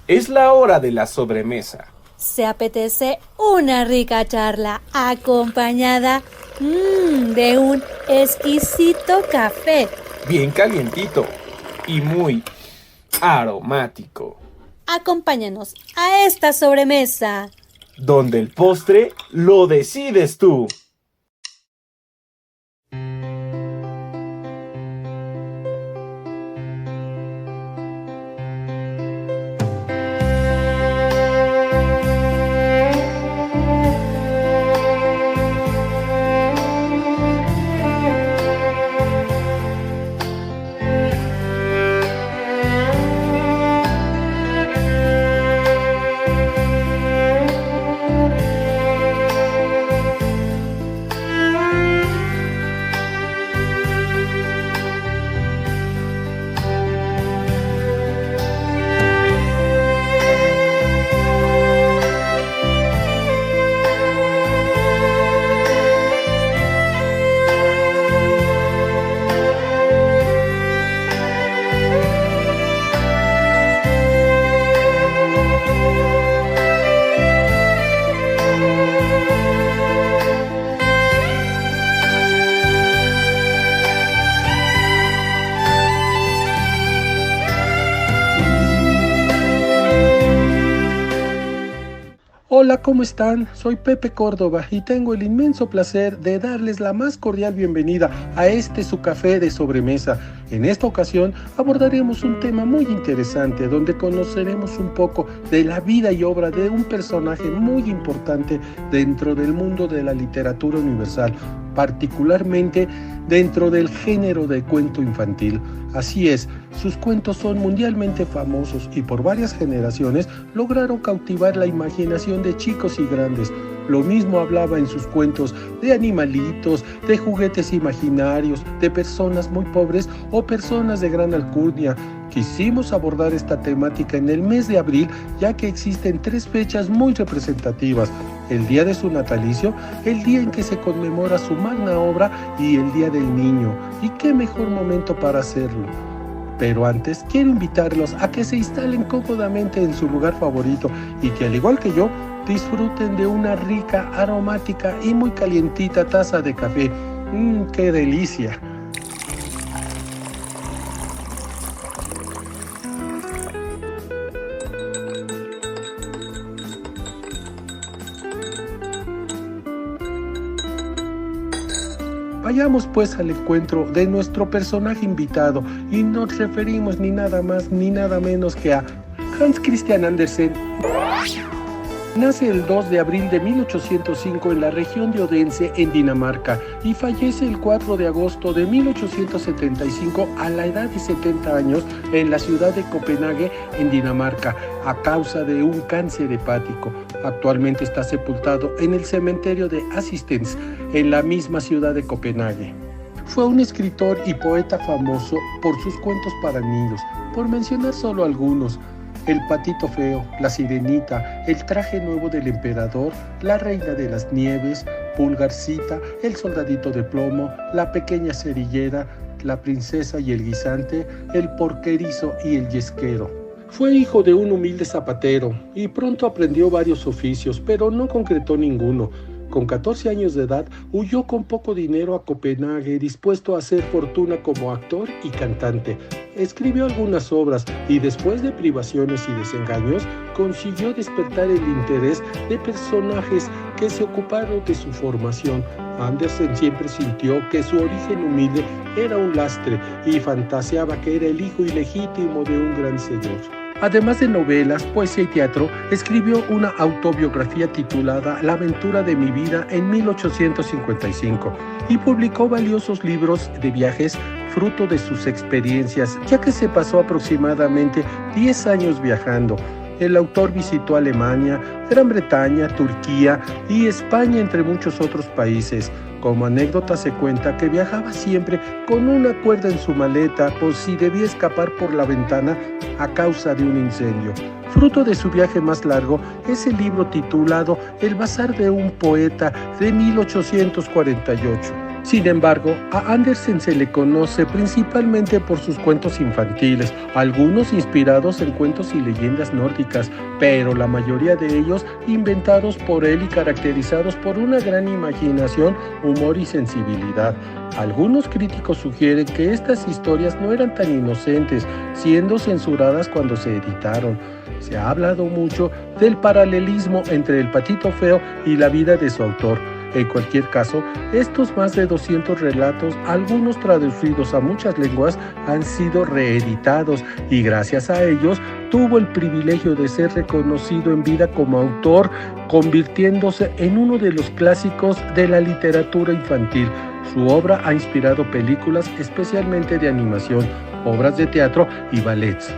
Es la hora de la sobremesa. Se apetece una rica charla acompañada de un exquisito café. Bien calientito y muy aromático. Acompáñanos a esta sobremesa. Donde el postre lo decides tú. Hola, ¿cómo están? Soy Pepe Córdoba y tengo el inmenso placer de darles la más cordial bienvenida a su café de sobremesa. En esta ocasión abordaremos un tema muy interesante donde conoceremos un poco de la vida y obra de un personaje muy importante dentro del mundo de la literatura universal, particularmente dentro del género de cuento infantil. Así es, sus cuentos son mundialmente famosos y por varias generaciones lograron cautivar la imaginación de chicos y grandes. Lo mismo hablaba en sus cuentos de animalitos, de juguetes imaginarios, de personas muy pobres o personas de gran alcurnia. Quisimos abordar esta temática en el mes de abril, ya que existen 3 fechas muy representativas: el día de su natalicio, el día en que se conmemora su magna obra y el día del niño. ¿Y qué mejor momento para hacerlo? Pero antes quiero invitarlos a que se instalen cómodamente en su lugar favorito y que, al igual que yo, disfruten de una rica, aromática y muy calientita taza de café. ¡Qué delicia! Vayamos pues al encuentro de nuestro personaje invitado y nos referimos ni nada más ni nada menos que a Hans Christian Andersen. Nace el 2 de abril de 1805 en la región de Odense, en Dinamarca, y fallece el 4 de agosto de 1875 a la edad de 70 años en la ciudad de Copenhague, en Dinamarca, a causa de un cáncer hepático. Actualmente está sepultado en el cementerio de Assistens, en la misma ciudad de Copenhague. Fue un escritor y poeta famoso por sus cuentos para niños, por mencionar solo algunos: El patito feo, La sirenita, El traje nuevo del emperador, La reina de las nieves, Pulgarcita, El soldadito de plomo, La pequeña cerillera, La princesa y el guisante, El porquerizo y el yesquero. Fue hijo de un humilde zapatero y pronto aprendió varios oficios, pero no concretó ninguno. Con 14 años de edad, huyó con poco dinero a Copenhague, dispuesto a hacer fortuna como actor y cantante. Escribió algunas obras y, después de privaciones y desengaños, consiguió despertar el interés de personajes que se ocuparon de su formación. Andersen siempre sintió que su origen humilde era un lastre y fantaseaba que era el hijo ilegítimo de un gran señor. Además de novelas, poesía y teatro, escribió una autobiografía titulada La aventura de mi vida en 1855 y publicó valiosos libros de viajes fruto de sus experiencias, ya que se pasó aproximadamente 10 años viajando. El autor visitó Alemania, Gran Bretaña, Turquía y España, entre muchos otros países. Como anécdota se cuenta que viajaba siempre con una cuerda en su maleta por si debía escapar por la ventana a causa de un incendio. Fruto de su viaje más largo es el libro titulado El bazar de un poeta, de 1848. Sin embargo, a Andersen se le conoce principalmente por sus cuentos infantiles, algunos inspirados en cuentos y leyendas nórdicas, pero la mayoría de ellos inventados por él y caracterizados por una gran imaginación, humor y sensibilidad. Algunos críticos sugieren que estas historias no eran tan inocentes, siendo censuradas cuando se editaron. Se ha hablado mucho del paralelismo entre El Patito Feo y la vida de su autor. En cualquier caso, estos más de 200 relatos, algunos traducidos a muchas lenguas, han sido reeditados y gracias a ellos tuvo el privilegio de ser reconocido en vida como autor, convirtiéndose en uno de los clásicos de la literatura infantil. Su obra ha inspirado películas, especialmente de animación, obras de teatro y ballets.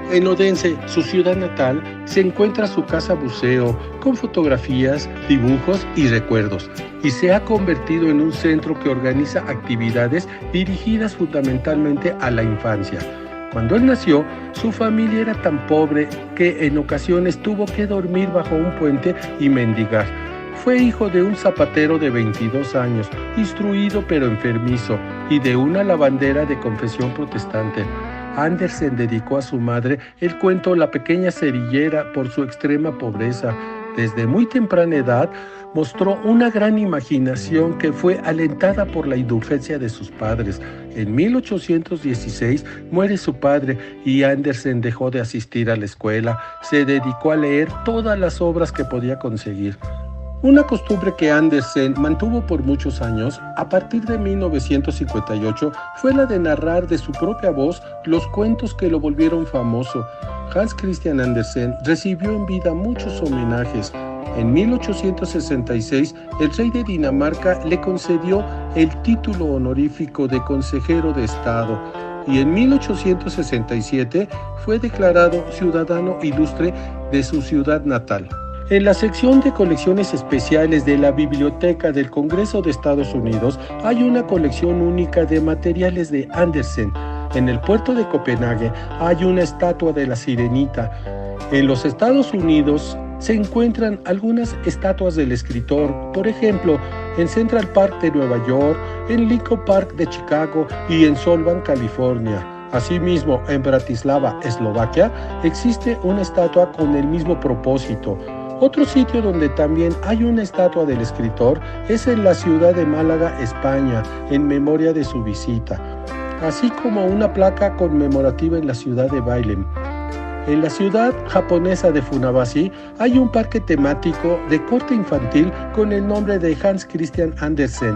En Odense, su ciudad natal, se encuentra su casa museo con fotografías, dibujos y recuerdos, y se ha convertido en un centro que organiza actividades dirigidas fundamentalmente a la infancia. Cuando él nació, su familia era tan pobre que en ocasiones tuvo que dormir bajo un puente y mendigar. Fue hijo de un zapatero de 22 años, instruido pero enfermizo, y de una lavandera de confesión protestante. Andersen dedicó a su madre el cuento La pequeña cerillera por su extrema pobreza. Desde muy temprana edad mostró una gran imaginación que fue alentada por la indulgencia de sus padres. En 1816 muere su padre y Andersen dejó de asistir a la escuela. Se dedicó a leer todas las obras que podía conseguir. Una costumbre que Andersen mantuvo por muchos años, a partir de 1958, fue la de narrar de su propia voz los cuentos que lo volvieron famoso. Hans Christian Andersen recibió en vida muchos homenajes. En 1866, el rey de Dinamarca le concedió el título honorífico de consejero de Estado y en 1867 fue declarado ciudadano ilustre de su ciudad natal. En la sección de colecciones especiales de la Biblioteca del Congreso de Estados Unidos hay una colección única de materiales de Andersen. En el puerto de Copenhague hay una estatua de la Sirenita. En los Estados Unidos se encuentran algunas estatuas del escritor, por ejemplo, en Central Park de Nueva York, en Lincoln Park de Chicago y en Solvang, California. Asimismo, en Bratislava, Eslovaquia, existe una estatua con el mismo propósito. Otro sitio donde también hay una estatua del escritor es en la ciudad de Málaga, España, en memoria de su visita, así como una placa conmemorativa en la ciudad de Bailén. En la ciudad japonesa de Funabasi hay un parque temático de corte infantil con el nombre de Hans Christian Andersen.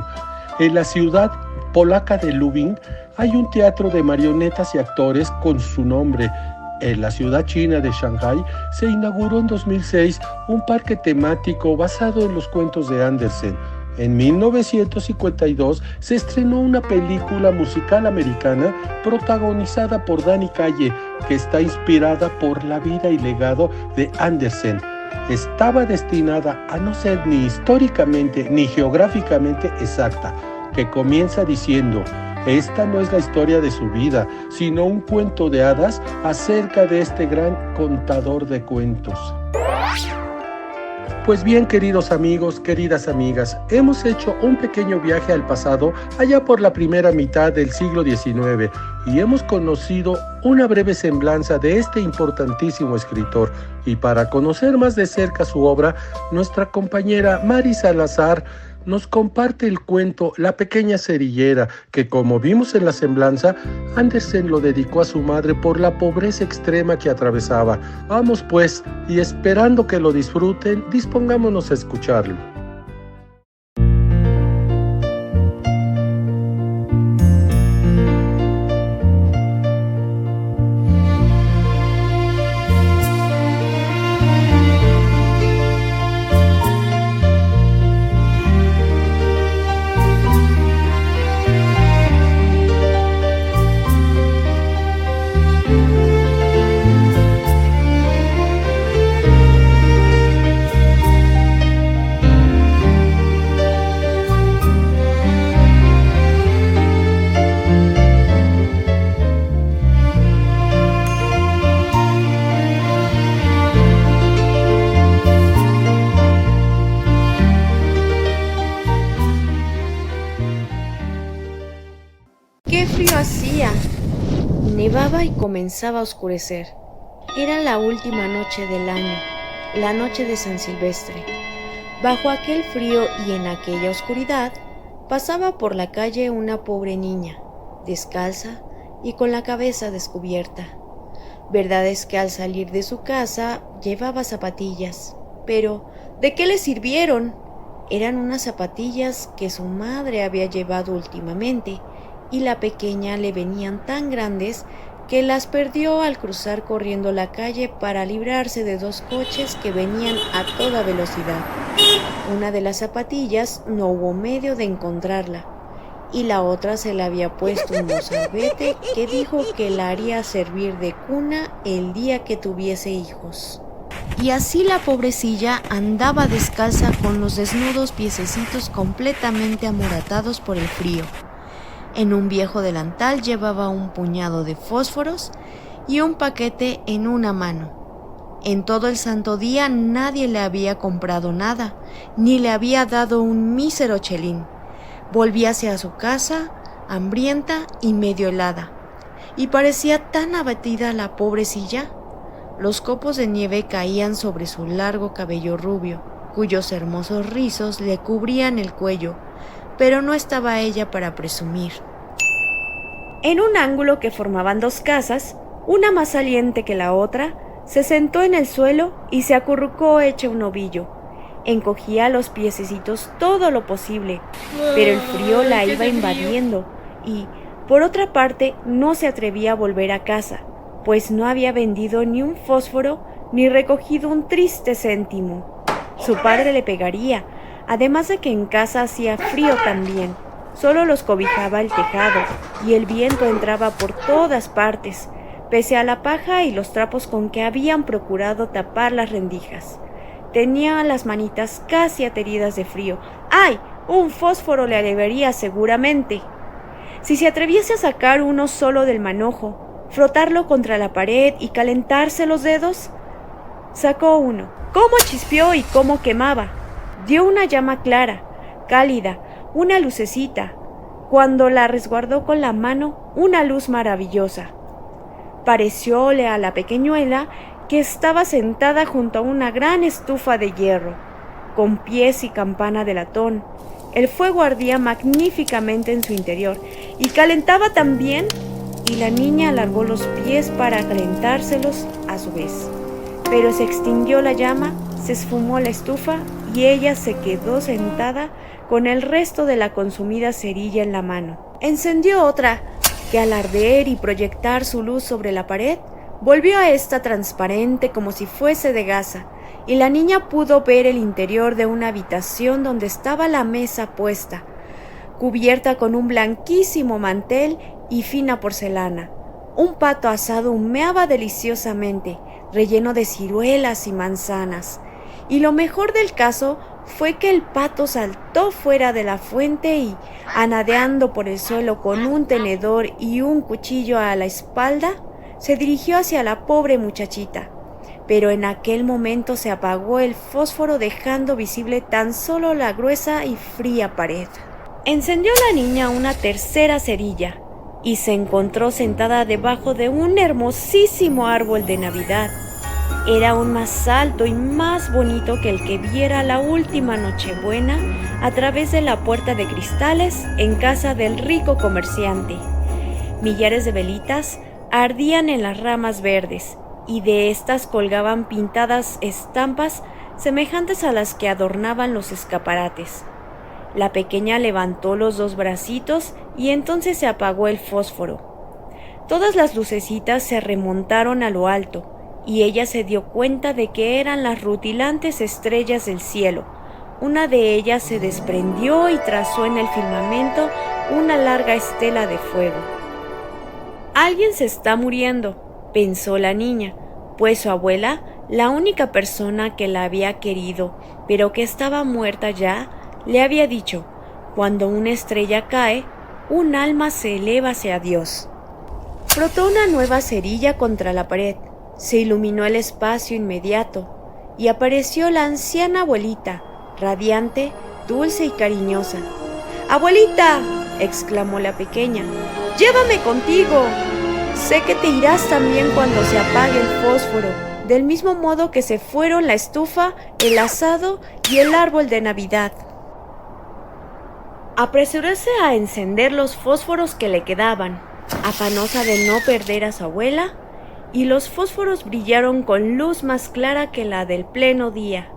En la ciudad polaca de Lubin hay un teatro de marionetas y actores con su nombre. En la ciudad china de Shanghái se inauguró en 2006 un parque temático basado en los cuentos de Andersen. En 1952 se estrenó una película musical americana protagonizada por Danny Kaye, que está inspirada por la vida y legado de Andersen. Estaba destinada a no ser ni históricamente ni geográficamente exacta, que comienza diciendo: esta no es la historia de su vida, sino un cuento de hadas acerca de este gran contador de cuentos. Pues bien, queridos amigos, queridas amigas, hemos hecho un pequeño viaje al pasado allá por la primera mitad del siglo XIX y hemos conocido una breve semblanza de este importantísimo escritor. Y para conocer más de cerca su obra, nuestra compañera Mari Salazar nos comparte el cuento La pequeña cerillera, que como vimos en la semblanza, Andersen lo dedicó a su madre por la pobreza extrema que atravesaba. Vamos pues, y esperando que lo disfruten, dispongámonos a escucharlo. pasaba y comenzaba a oscurecer. Era la última noche del año, la noche de San Silvestre. Bajo aquel frío y en aquella oscuridad, pasaba por la calle una pobre niña, descalza y con la cabeza descubierta. Verdad es que al salir de su casa llevaba zapatillas, pero ¿de qué le sirvieron? Eran unas zapatillas que su madre había llevado últimamente, y la pequeña le venían tan grandes que las perdió al cruzar corriendo la calle para librarse de 2 coches que venían a toda velocidad. Una de las zapatillas no hubo medio de encontrarla, y la otra se le había puesto un mozalbete que dijo que la haría servir de cuna el día que tuviese hijos. Y así la pobrecilla andaba descalza con los desnudos piececitos completamente amoratados por el frío. En un viejo delantal llevaba un puñado de fósforos y un paquete en una mano. En todo el santo día nadie le había comprado nada, ni le había dado un mísero chelín. Volvíase a su casa, hambrienta y medio helada, y parecía tan abatida la pobrecilla. Los copos de nieve caían sobre su largo cabello rubio, cuyos hermosos rizos le cubrían el cuello, pero no estaba ella para presumir. En un ángulo que formaban 2 casas, una más saliente que la otra, se sentó en el suelo y se acurrucó hecha un ovillo. Encogía los piececitos todo lo posible, pero el frío la iba invadiendo y, por otra parte, no se atrevía a volver a casa, pues no había vendido ni un fósforo ni recogido un triste céntimo. Su padre le pegaría, además de que en casa hacía frío también. Solo los cobijaba el tejado y el viento entraba por todas partes, pese a la paja y los trapos con que habían procurado tapar las rendijas. Tenía las manitas casi ateridas de frío. ¡Ay! Un fósforo le aliviaría seguramente. Si se atreviese a sacar uno solo del manojo, frotarlo contra la pared y calentarse los dedos. Sacó uno. ¡Cómo chispeó y cómo quemaba! Dio una llama clara, cálida, una lucecita. Cuando la resguardó con la mano, una luz maravillosa. Parecióle a la pequeñuela que estaba sentada junto a una gran estufa de hierro, con pies y campana de latón. El fuego ardía magníficamente en su interior y calentaba también, y la niña alargó los pies para calentárselos a su vez. Pero se extinguió la llama, se esfumó la estufa y ella se quedó sentada con el resto de la consumida cerilla en la mano. Encendió otra, que al arder y proyectar su luz sobre la pared, volvió a esta transparente como si fuese de gasa, y la niña pudo ver el interior de una habitación donde estaba la mesa puesta, cubierta con un blanquísimo mantel y fina porcelana. Un pato asado humeaba deliciosamente, relleno de ciruelas y manzanas, y lo mejor del caso fue que el pato saltó fuera de la fuente y, anadeando por el suelo con un tenedor y un cuchillo a la espalda, se dirigió hacia la pobre muchachita. Pero en aquel momento se apagó el fósforo, dejando visible tan solo la gruesa y fría pared. Encendió la niña una tercera cerilla y se encontró sentada debajo de un hermosísimo árbol de Navidad. Era aún más alto y más bonito que el que viera la última Nochebuena a través de la puerta de cristales en casa del rico comerciante. Millares de velitas ardían en las ramas verdes, y de estas colgaban pintadas estampas semejantes a las que adornaban los escaparates. La pequeña levantó los 2 bracitos y entonces se apagó el fósforo. Todas las lucecitas se remontaron a lo alto, y ella se dio cuenta de que eran las rutilantes estrellas del cielo. Una de ellas se desprendió y trazó en el firmamento una larga estela de fuego. «Alguien se está muriendo», pensó la niña, pues su abuela, la única persona que la había querido, pero que estaba muerta ya, le había dicho: «Cuando una estrella cae, un alma se eleva hacia Dios». Frotó una nueva cerilla contra la pared, se iluminó el espacio inmediato, y apareció la anciana abuelita, radiante, dulce y cariñosa. «¡Abuelita!», exclamó la pequeña, «¡llévame contigo!». Sé que te irás también cuando se apague el fósforo, del mismo modo que se fueron la estufa, el asado y el árbol de Navidad. Apresuróse a encender los fósforos que le quedaban, afanosa de no perder a su abuela, y los fósforos brillaron con luz más clara que la del pleno día.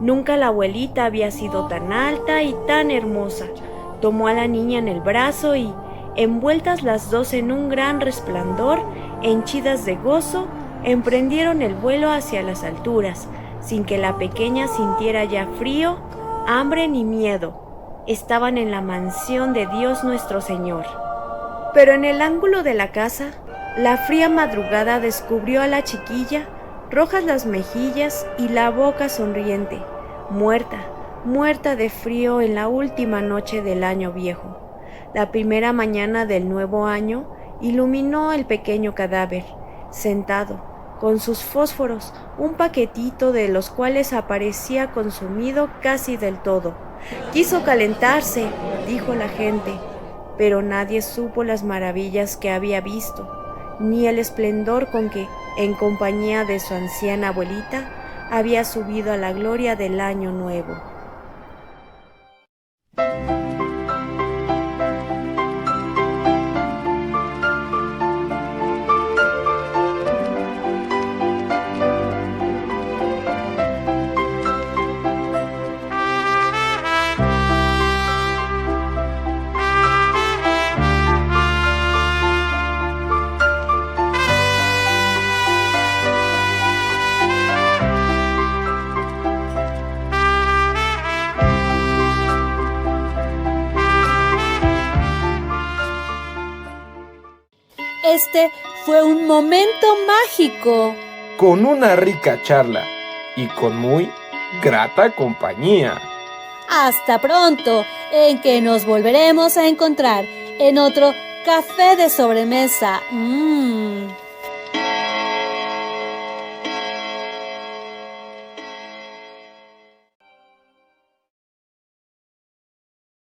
Nunca la abuelita había sido tan alta y tan hermosa. Tomó a la niña en el brazo y, envueltas las dos en un gran resplandor, henchidas de gozo, emprendieron el vuelo hacia las alturas, sin que la pequeña sintiera ya frío, hambre ni miedo. Estaban en la mansión de Dios nuestro Señor. Pero en el ángulo de la casa, la fría madrugada descubrió a la chiquilla, rojas las mejillas y la boca sonriente, muerta de frío en la última noche del año viejo. La primera mañana del nuevo año iluminó el pequeño cadáver, sentado, con sus fósforos, un paquetito de los cuales aparecía consumido casi del todo. Quiso calentarse, dijo la gente, pero nadie supo las maravillas que había visto, ni el esplendor con que, en compañía de su anciana abuelita, había subido a la gloria del año nuevo. Este fue un momento mágico. Con una rica charla y con muy grata compañía. Hasta pronto, en que nos volveremos a encontrar en otro café de sobremesa.